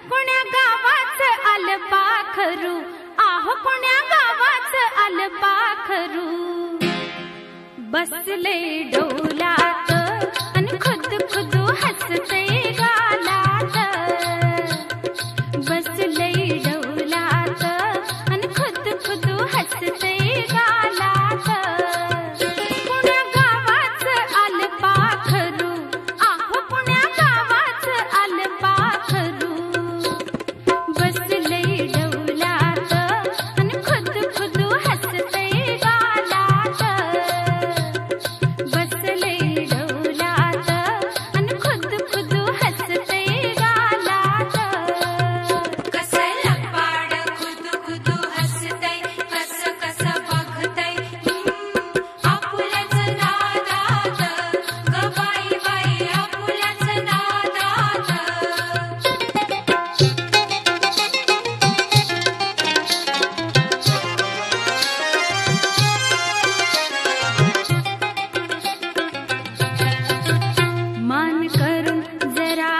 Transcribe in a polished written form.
कुण्या गावाचं आलं पाखरू, आहो कुण्या गावाचं आलं पाखरू. बसले डोलात अन खुद खुद हसते गालात. बसले डोलात अन खुद खुद हसते गालात. पुण्या गावाचं आलं पाखरू, आहो पुण्या गावाचं आलं पाखरू. बसले डोलात अन खुद खुद हसते गालात. बसले डोलात अन खुद खुद हसते गालात. कसं लपाड खुद खुद हसतय, कसं कसं बघतय आपुल्याच नादात. ग बाई बाई आपुल्याच नादात. मान करून जरा